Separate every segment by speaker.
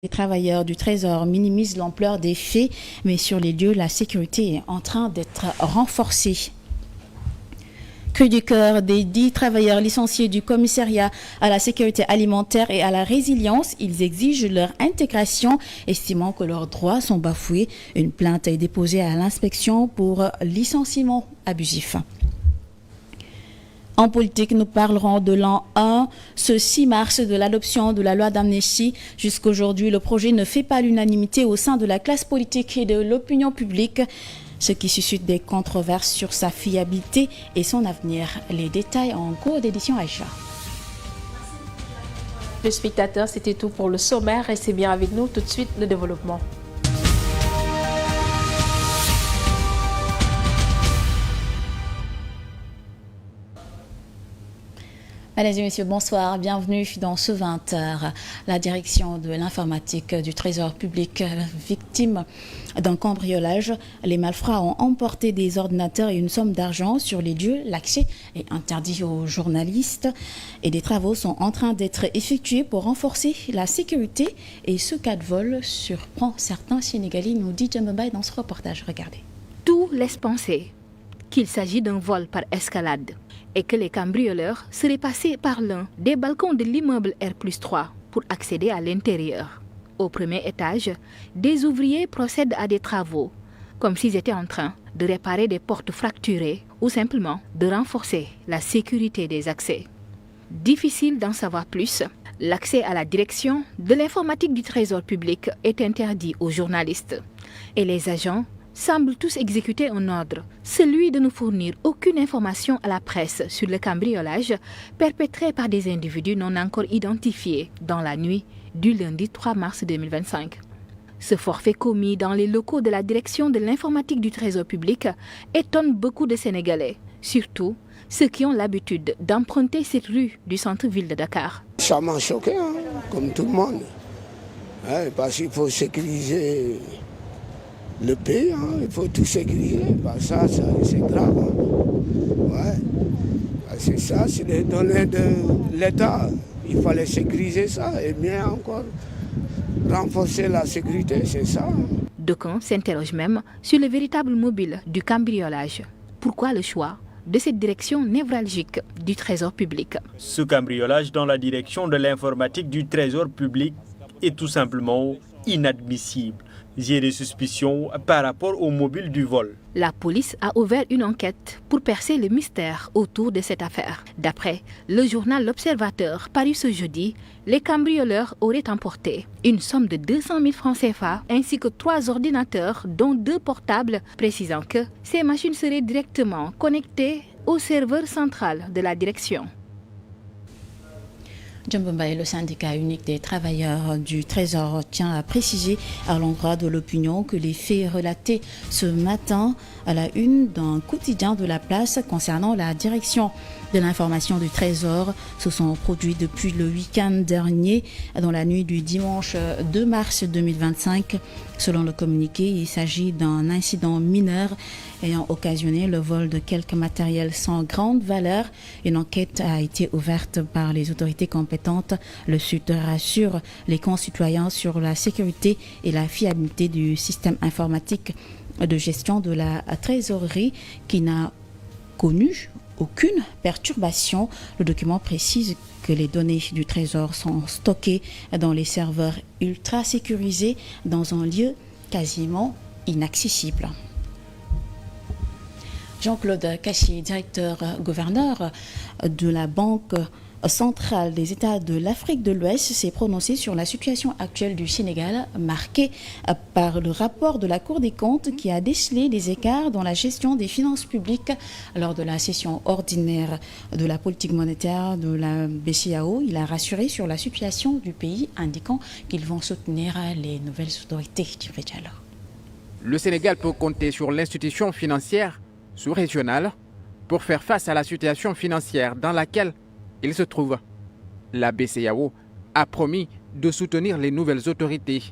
Speaker 1: Les travailleurs du Trésor minimisent l'ampleur des faits, mais sur les lieux, la sécurité est en train d'être renforcée. Cri du cœur des 10 travailleurs licenciés du commissariat à la sécurité alimentaire et à la résilience, ils exigent leur intégration, estimant que leurs droits sont bafoués. Une plainte est déposée à l'inspection pour licenciement abusif. En politique, nous parlerons de l'an 1, ce 6 mars, de l'adoption de la loi d'amnistie. Jusqu'aujourd'hui, le projet ne fait pas l'unanimité au sein de la classe politique et de l'opinion publique, ce qui suscite des controverses sur sa fiabilité et son avenir. Les détails en cours d'édition Aïcha.
Speaker 2: Les spectateurs, c'était tout pour le sommaire. Restez bien avec nous, tout de suite le développement.
Speaker 1: Mesdames et messieurs, bonsoir. Bienvenue dans ce 20h. La direction de l'informatique du Trésor public, victime d'un cambriolage. Les malfrats ont emporté des ordinateurs et une somme d'argent sur les lieux. L'accès est interdit aux journalistes et des travaux sont en train d'être effectués pour renforcer la sécurité. Et ce cas de vol surprend certains Sénégalais, nous dit Djambaye dans ce reportage. Regardez.
Speaker 3: Tout laisse penser qu'il s'agit d'un vol par escalade et que les cambrioleurs seraient passés par l'un des balcons de l'immeuble R+3 pour accéder à l'intérieur. Au premier étage, des ouvriers procèdent à des travaux, comme s'ils étaient en train de réparer des portes fracturées ou simplement de renforcer la sécurité des accès. Difficile d'en savoir plus, l'accès à la direction de l'informatique du Trésor public est interdit aux journalistes et les agents semblent tous exécuter un ordre, celui de ne fournir aucune information à la presse sur le cambriolage perpétré par des individus non encore identifiés dans la nuit du lundi 3 mars 2025. Ce forfait commis dans les locaux de la direction de l'informatique du Trésor public étonne beaucoup de Sénégalais, surtout ceux qui ont l'habitude d'emprunter cette rue du centre-ville de Dakar.
Speaker 4: Ça m'a choqué, comme tout le monde, parce qu'il faut sécuriser le pays, il faut tout sécuriser. Ça c'est grave. C'est ça, c'est les données de l'État. Il fallait sécuriser ça et bien encore renforcer la sécurité, c'est ça.
Speaker 3: D'aucuns s'interrogent même sur le véritable mobile du cambriolage. Pourquoi le choix de cette direction névralgique du Trésor public?
Speaker 5: Ce cambriolage dans la direction de l'informatique du Trésor public est tout simplement inadmissible. J'ai des suspicions par rapport au mobile du vol.
Speaker 3: La police a ouvert une enquête pour percer le mystère autour de cette affaire. D'après le journal L'Observateur paru ce jeudi, les cambrioleurs auraient emporté une somme de 200 000 francs CFA ainsi que 3 ordinateurs dont 2 portables, précisant que ces machines seraient directement connectées au serveur central de la direction.
Speaker 1: Djambaye, le syndicat unique des travailleurs du Trésor tient à préciser à l'endroit de l'opinion que les faits relatés ce matin à la une d'un quotidien de la place concernant la direction de l'information du Trésor se sont produits depuis le week-end dernier, dans la nuit du dimanche 2 mars 2025. Selon le communiqué, il s'agit d'un incident mineur ayant occasionné le vol de quelques matériels sans grande valeur. Une enquête a été ouverte par les autorités compétentes. Le Sud rassure les concitoyens sur la sécurité et la fiabilité du système informatique de gestion de la trésorerie qui n'a connu aucune perturbation. Le document précise que les données du Trésor sont stockées dans les serveurs ultra sécurisés dans un lieu quasiment inaccessible. Jean-Claude Cachy, directeur-gouverneur de la Banque centrale des États de l'Afrique de l'Ouest, s'est prononcé sur la situation actuelle du Sénégal, marquée par le rapport de la Cour des comptes qui a décelé des écarts dans la gestion des finances publiques lors de la session ordinaire de la politique monétaire de la BCEAO. Il a rassuré sur la situation du pays, indiquant qu'ils vont soutenir les nouvelles autorités du Régional.
Speaker 6: Le Sénégal peut compter sur l'institution financière sous-régionale pour faire face à la situation financière dans laquelle il se trouve. La BCEAO a promis de soutenir les nouvelles autorités.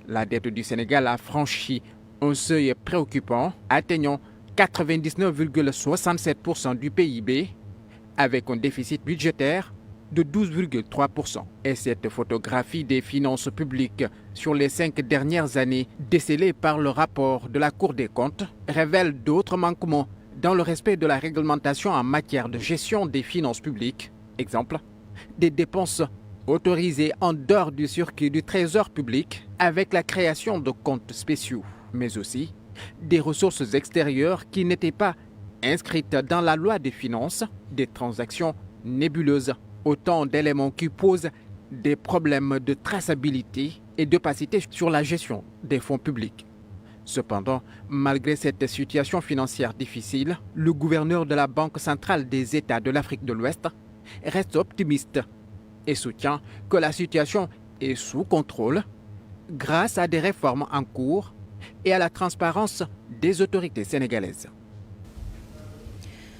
Speaker 6: La dette du Sénégal a franchi un seuil préoccupant, atteignant 99,67% du PIB, avec un déficit budgétaire de 12,3%. Et cette photographie des finances publiques sur les 5 dernières années, décelée par le rapport de la Cour des comptes, révèle d'autres manquements dans le respect de la réglementation en matière de gestion des finances publiques. Exemple, des dépenses autorisées en dehors du circuit du trésor public avec la création de comptes spéciaux, mais aussi des ressources extérieures qui n'étaient pas inscrites dans la loi des finances, des transactions nébuleuses, autant d'éléments qui posent des problèmes de traçabilité et d'opacité sur la gestion des fonds publics. Cependant, malgré cette situation financière difficile, le gouverneur de la Banque centrale des États de l'Afrique de l'Ouest reste optimiste et soutient que la situation est sous contrôle grâce à des réformes en cours et à la transparence des autorités sénégalaises.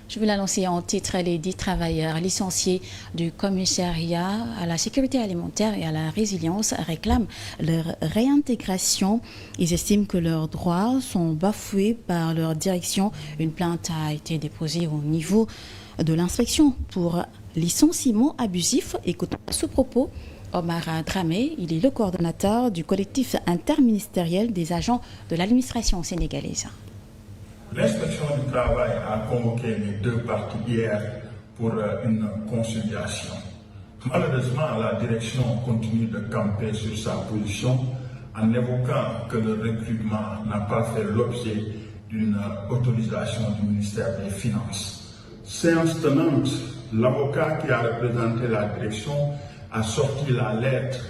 Speaker 1: Je vais l'annoncer en titre, les 10 travailleurs licenciés du commissariat à la sécurité alimentaire et à la résilience réclament leur réintégration. Ils estiment que leurs droits sont bafoués par leur direction. Une plainte a été déposée au niveau de l'inspection pour licenciement abusif. Écoutons à ce propos Omar Dramé, il est le coordonnateur du collectif interministériel des agents de l'administration sénégalaise.
Speaker 7: L'inspection du travail a convoqué les deux parties hier pour une conciliation. Malheureusement, la direction continue de camper sur sa position en évoquant que le recrutement n'a pas fait l'objet d'une autorisation du ministère des Finances. Séance tenante, l'avocat qui a représenté la direction a sorti la lettre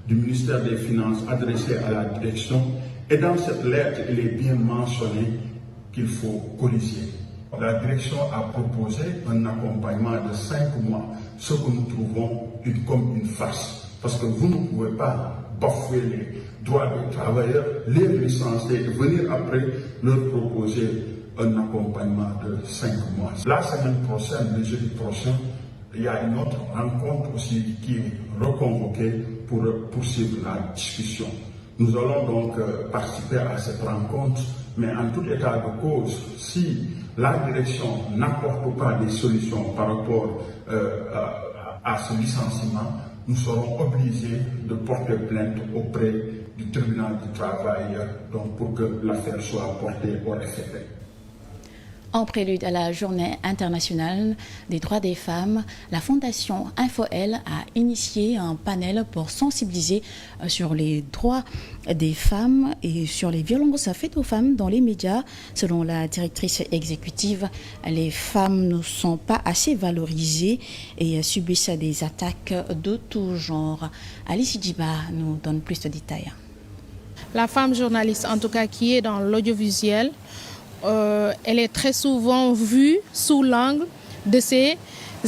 Speaker 7: du ministère des Finances adressée à la direction et dans cette lettre, il est bien mentionné qu'il faut corriger. La direction a proposé un accompagnement de 5 mois, ce que nous trouvons comme une farce. Parce que vous ne pouvez pas bafouer les droits des travailleurs, les licencier et venir après leur proposer un accompagnement de 5 mois. La semaine prochaine, le jeudi prochain, il y a une autre rencontre aussi qui est reconvoquée pour poursuivre la discussion. Nous allons donc participer à cette rencontre, mais en tout état de cause, si la direction n'apporte pas des solutions par rapport à ce licenciement, nous serons obligés de porter plainte auprès du tribunal du travail donc pour que l'affaire soit portée au référé.
Speaker 1: En prélude à la Journée internationale des droits des femmes, la Fondation InfoL a initié un panel pour sensibiliser sur les droits des femmes et sur les violences faites aux femmes dans les médias. Selon la directrice exécutive, les femmes ne sont pas assez valorisées et subissent des attaques de tout genre. Alice Djiba nous donne plus de détails.
Speaker 8: La femme journaliste, en tout cas qui est dans l'audiovisuel, elle est très souvent vue sous l'angle de ses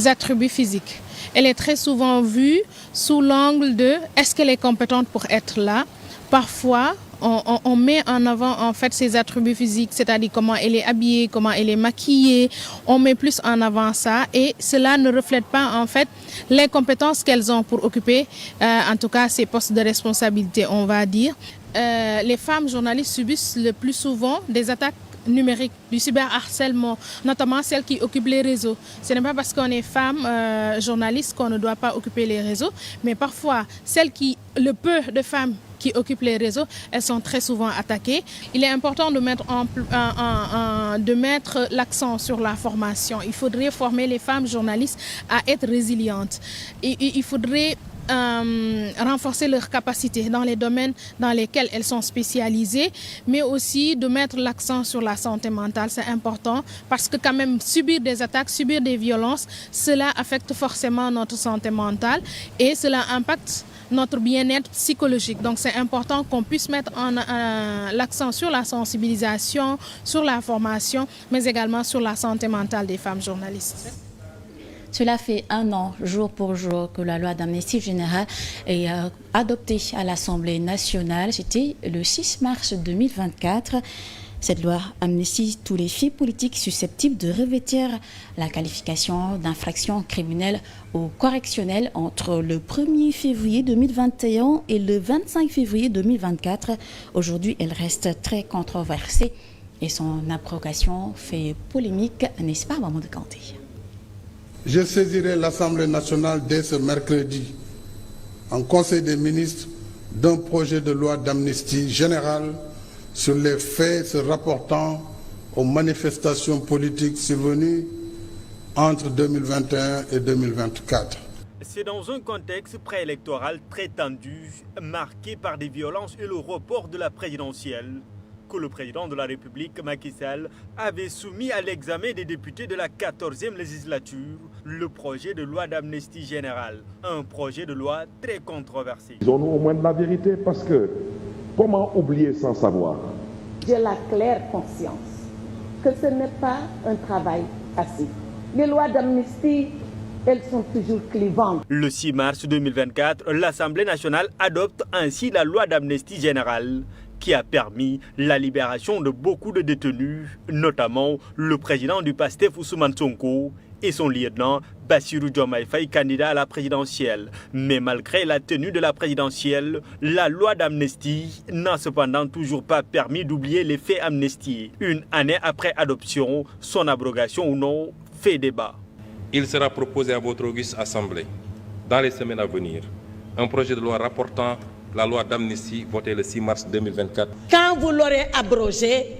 Speaker 8: attributs physiques. Elle est très souvent vue sous l'angle de est-ce qu'elle est compétente pour être là. Parfois, on met en avant en fait ses attributs physiques, c'est-à-dire comment elle est habillée, comment elle est maquillée. On met plus en avant ça et cela ne reflète pas en fait les compétences qu'elles ont pour occuper, en tout cas ces postes de responsabilité, on va dire. Les femmes journalistes subissent le plus souvent des attaques numérique, du cyberharcèlement, notamment celles qui occupent les réseaux. Ce n'est pas parce qu'on est femme journaliste qu'on ne doit pas occuper les réseaux, mais parfois, le peu de femmes qui occupent les réseaux, elles sont très souvent attaquées. Il est important de mettre l'accent sur la formation. Il faudrait former les femmes journalistes à être résilientes. Et il faudrait renforcer leurs capacités dans les domaines dans lesquels elles sont spécialisées, mais aussi de mettre l'accent sur la santé mentale. C'est important parce que quand même subir des attaques, subir des violences, cela affecte forcément notre santé mentale et cela impacte notre bien-être psychologique. Donc c'est important qu'on puisse mettre l'accent sur la sensibilisation, sur la formation, mais également sur la santé mentale des femmes journalistes.
Speaker 1: Cela fait 1 an, jour pour jour, que la loi d'amnistie générale est adoptée à l'Assemblée nationale. C'était le 6 mars 2024. Cette loi amnistie tous les faits politiques susceptibles de revêtir la qualification d'infraction criminelle ou correctionnelle entre le 1er février 2021 et le 25 février 2024. Aujourd'hui, elle reste très controversée et son abrogation fait polémique, n'est-ce pas, Maman de Kanté?
Speaker 9: Je saisirai l'Assemblée nationale dès ce mercredi en Conseil des ministres d'un projet de loi d'amnistie générale sur les faits se rapportant aux manifestations politiques survenues entre 2021 et 2024.
Speaker 5: C'est dans un contexte préélectoral très tendu, marqué par des violences et le report de la présidentielle, que le président de la République, Macky Sall, avait soumis à l'examen des députés de la 14e législature le projet de loi d'amnistie générale, un projet de loi très controversé.
Speaker 10: Disons-nous au moins de la vérité, parce que comment oublier sans savoir?
Speaker 11: J'ai la claire conscience que ce n'est pas un travail facile. Les lois d'amnistie, elles sont toujours clivantes.
Speaker 5: Le 6 mars 2024, l'Assemblée nationale adopte ainsi la loi d'amnistie générale qui a permis la libération de beaucoup de détenus, notamment le président du PASTEF Ousmane Sonko et son lieutenant Bassirou Diomaye Faye, candidat à la présidentielle. Mais malgré la tenue de la présidentielle, la loi d'amnistie n'a cependant toujours pas permis d'oublier les faits amnistiés. Une année après adoption, son abrogation ou non fait débat.
Speaker 12: Il sera proposé à votre auguste Assemblée, dans les semaines à venir, un projet de loi rapportant la loi d'amnistie votée le 6 mars 2024.
Speaker 11: Quand vous l'aurez abrogé,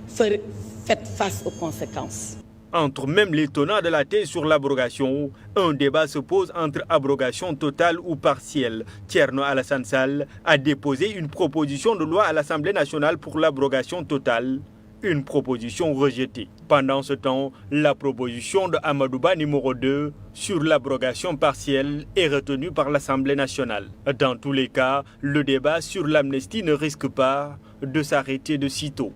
Speaker 11: faites face aux conséquences.
Speaker 5: Entre même les tenants de la thèse sur l'abrogation, un débat se pose entre abrogation totale ou partielle. Thierno Alassane Sall a déposé une proposition de loi à l'Assemblée nationale pour l'abrogation totale, une proposition rejetée. Pendant ce temps, la proposition de Amadouba numéro 2 sur l'abrogation partielle est retenue par l'Assemblée nationale. Dans tous les cas, le débat sur l'amnistie ne risque pas de s'arrêter de sitôt.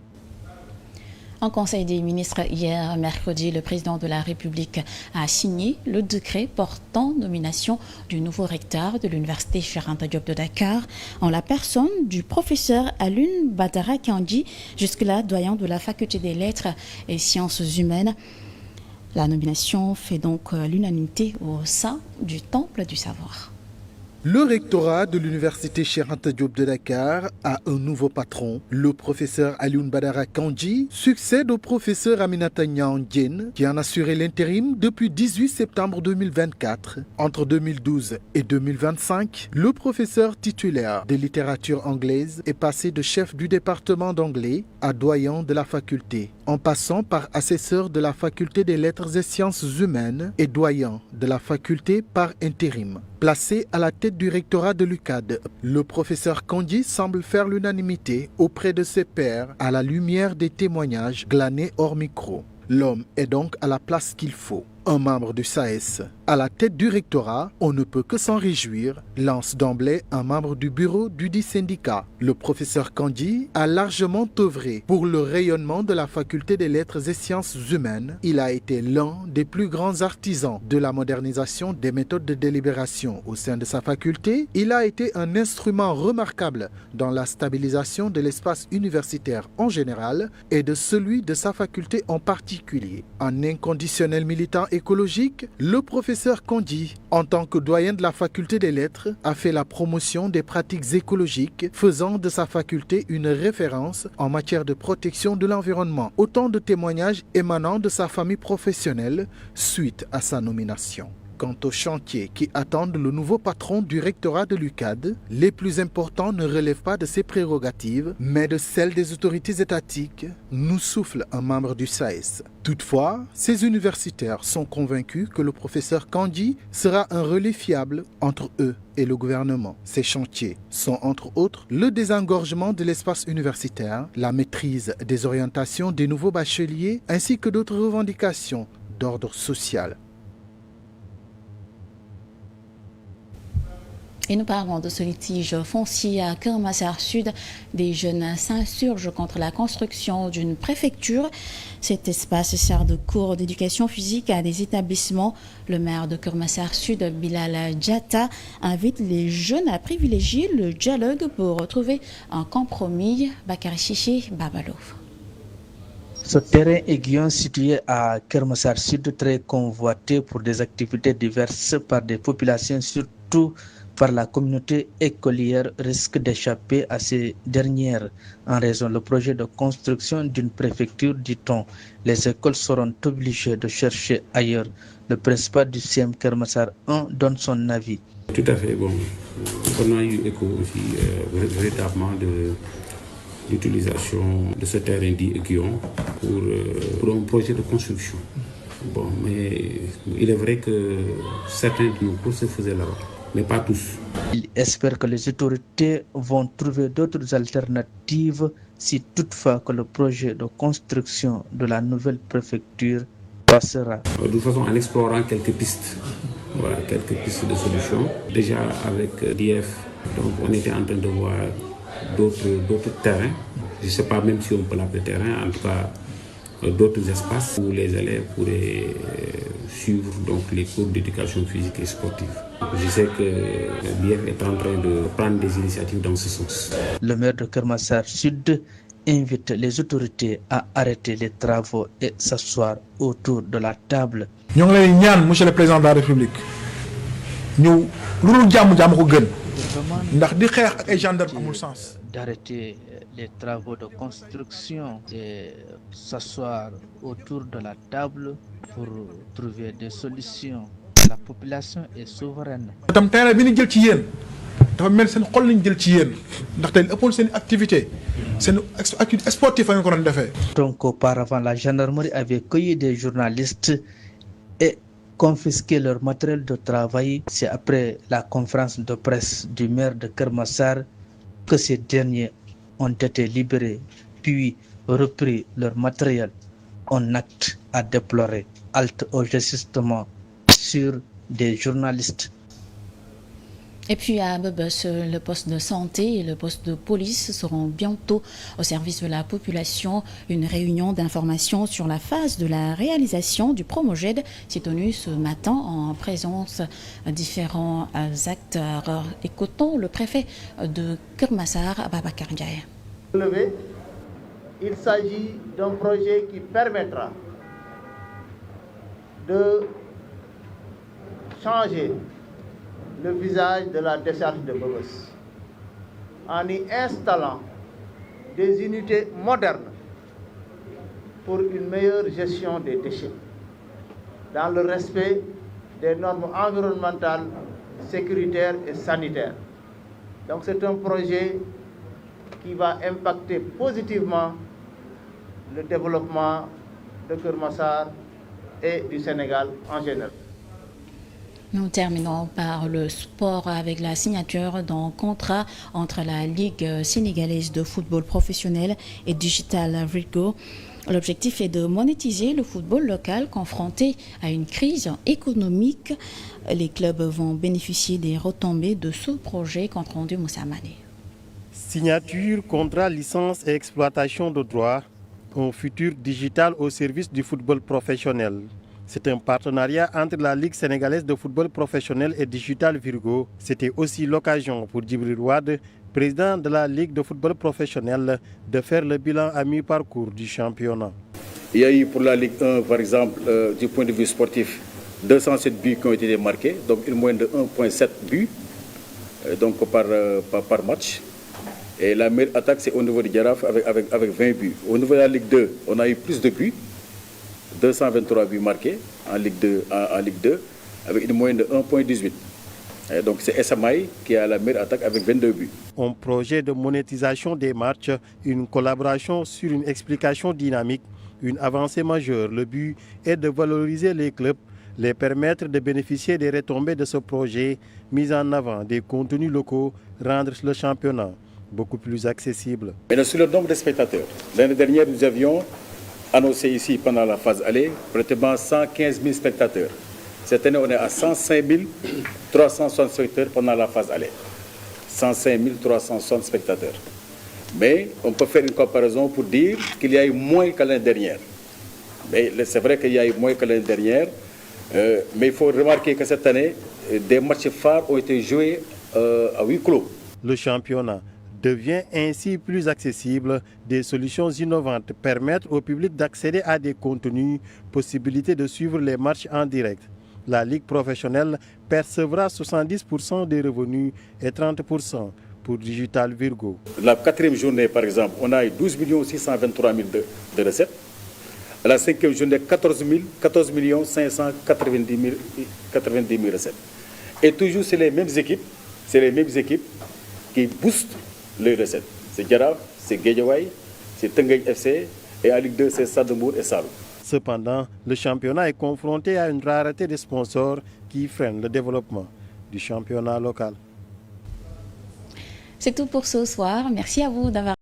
Speaker 1: En Conseil des ministres, hier mercredi, le président de la République a signé le décret portant nomination du nouveau recteur de l'Université Cheikh Anta Diop de Dakar en la personne du professeur Alioune Badara Kandji, jusque-là doyen de la Faculté des Lettres et Sciences Humaines. La nomination fait donc l'unanimité au sein du Temple du Savoir.
Speaker 13: Le rectorat de l'université Cheikh Anta Diop de Dakar a un nouveau patron. Le professeur Alioune Badara Kandji succède au professeur Aminata Niang Diène, qui en assurait l'intérim depuis 18 septembre 2024. Entre 2012 et 2025, le professeur titulaire de littérature anglaise est passé de chef du département d'anglais à doyen de la faculté, en passant par assesseur de la faculté des lettres et sciences humaines et doyen de la faculté par intérim. Placé à la tête du rectorat de l'UCAD, le professeur Kandji semble faire l'unanimité auprès de ses pairs à la lumière des témoignages glanés hors micro. L'homme est donc à la place qu'il faut. Un membre du SAES à la tête du rectorat, on ne peut que s'en réjouir, lance d'emblée un membre du bureau du dit syndicat. Le professeur Kandji a largement œuvré pour le rayonnement de la faculté des lettres et sciences humaines. Il a été l'un des plus grands artisans de la modernisation des méthodes de délibération au sein de sa faculté. Il a été un instrument remarquable dans la stabilisation de l'espace universitaire en général et de celui de sa faculté en particulier. Un inconditionnel militant écologique, le professeur Kandji, en tant que doyen de la faculté des lettres, a fait la promotion des pratiques écologiques, faisant de sa faculté une référence en matière de protection de l'environnement. Autant de témoignages émanant de sa famille professionnelle suite à sa nomination. Quant aux chantiers qui attendent le nouveau patron du rectorat de l'UCAD, les plus importants ne relèvent pas de ses prérogatives, mais de celles des autorités étatiques, nous souffle un membre du SAES. Toutefois, ces universitaires sont convaincus que le professeur Kandji sera un relais fiable entre eux et le gouvernement. Ces chantiers sont entre autres le désengorgement de l'espace universitaire, la maîtrise des orientations des nouveaux bacheliers ainsi que d'autres revendications d'ordre social.
Speaker 1: Et nous parlons de ce litige foncier à Keur Massar Sud. Des jeunes s'insurgent contre la construction d'une préfecture. Cet espace sert de cours d'éducation physique à des établissements. Le maire de Keur Massar Sud, Bilal Diatta, invite les jeunes à privilégier le dialogue pour retrouver un compromis. Bakary Chiché, Babalo.
Speaker 14: Ce terrain aiguillon situé à Keur Massar Sud, très convoité pour des activités diverses par des populations, surtout par la communauté écolière, risque d'échapper à ces dernières en raison du projet de construction d'une préfecture, dit-on. Les écoles seront obligées de chercher ailleurs Le principal du CM Kermassar 1 donne son avis.
Speaker 15: Tout à fait, bon. On a eu écho aussi véritablement de l'utilisation de ce terrain dit Aiguillon pour un projet de construction. Bon, mais il est vrai que certains de nos cours se faisaient là-bas, mais pas tous.
Speaker 14: Il espère que les autorités vont trouver d'autres alternatives si toutefois que le projet de construction de la nouvelle préfecture passera.
Speaker 15: De toute façon, en explorant quelques pistes, voilà, quelques pistes de solutions. Déjà avec l'IF, donc on était en train de voir d'autres terrains. Je ne sais pas même si on peut l'appeler terrain, en tout cas d'autres espaces où les élèves pourraient suivre donc, les cours d'éducation physique et sportive. Je sais que l'IF est en train de prendre des initiatives dans ce sens.
Speaker 14: Le maire de Kermassar Sud invite les autorités à arrêter les travaux et s'asseoir autour de la table.
Speaker 16: Nous avons monsieur le président de la République. Nous
Speaker 14: d'arrêter les travaux de construction et s'asseoir autour de la table pour trouver des solutions. La population est souveraine. Donc auparavant, la gendarmerie avait cueilli des journalistes et confisqué leur matériel de travail. C'est après la conférence de presse du maire de Kermassar que ces derniers ont été libérés puis repris leur matériel. On acte à déplorer halte au gestistement sur des journalistes.
Speaker 1: Et puis à Bebus, le poste de santé et le poste de police seront bientôt au service de la population. Une réunion d'information sur la phase de la réalisation du Promoged s'est tenue ce matin en présence de différents acteurs. Écoutons le préfet de Kermassar, Babacar Ndiaye.
Speaker 17: Il s'agit d'un projet qui permettra de changer le visage de la décharge de Bebus en y installant des unités modernes pour une meilleure gestion des déchets dans le respect des normes environnementales, sécuritaires et sanitaires. Donc c'est un projet qui va impacter positivement le développement de Kermassar et du Sénégal en général.
Speaker 1: Nous terminons par le sport avec la signature d'un contrat entre la Ligue sénégalaise de football professionnel et Digital Virgo. L'objectif est de monétiser le football local confronté à une crise économique. Les clubs vont bénéficier des retombées de ce projet, compte rendu Moussa Mané.
Speaker 18: Signature, contrat, licence et exploitation de droits. Un futur digital au service du football professionnel. C'est un partenariat entre la Ligue sénégalaise de football professionnel et Digital Virgo. C'était aussi l'occasion pour Djibril Ouad, président de la Ligue de football professionnel, de faire le bilan à mi-parcours du championnat.
Speaker 19: Il y a eu pour la Ligue 1, par exemple, du point de vue sportif, 207 buts qui ont été marqués, donc une moyenne de 1,7 buts donc par match. Et la meilleure attaque, c'est au niveau du Giraffe avec 20 buts. Au niveau de la Ligue 2, on a eu plus de buts. 223 buts marqués en Ligue 2, avec une moyenne de 1,18. Donc c'est SMI qui a la meilleure attaque avec 22 buts.
Speaker 18: Un projet de monétisation des matchs, une collaboration sur une explication dynamique, une avancée majeure. Le but est de valoriser les clubs, les permettre de bénéficier des retombées de ce projet, mise en avant des contenus locaux, rendre le championnat beaucoup plus accessible.
Speaker 19: Mais sur le nombre de spectateurs, l'année dernière nous avions annoncé ici pendant la phase aller, pratiquement 115 000 spectateurs. Cette année, on est à 105 360 spectateurs pendant la phase aller. 105 360 spectateurs. Mais on peut faire une comparaison pour dire qu'il y a eu moins que l'année dernière. Mais c'est vrai qu'il y a eu moins que l'année dernière, mais il faut remarquer que cette année, des matchs phares ont été joués à huis clos.
Speaker 18: Le championnat devient ainsi plus accessible. Des solutions innovantes permettent au public d'accéder à des contenus, possibilité de suivre les matchs en direct. La Ligue professionnelle percevra 70% des revenus et 30% pour Digital Virgo.
Speaker 19: La 4e journée, par exemple, on a eu 12 623 000 de recettes. À la 5e journée, 14 590 000 recettes. Et toujours, c'est les mêmes équipes qui boostent les recettes. C'est Jaraaf, c'est Guédiawaye, c'est Teungueth FC, et à Ligue 2, c'est Stade de Mbour et Saloum.
Speaker 18: Cependant, le championnat est confronté à une rareté de sponsors qui freine le développement du championnat local.
Speaker 1: C'est tout pour ce soir. Merci à vous d'avoir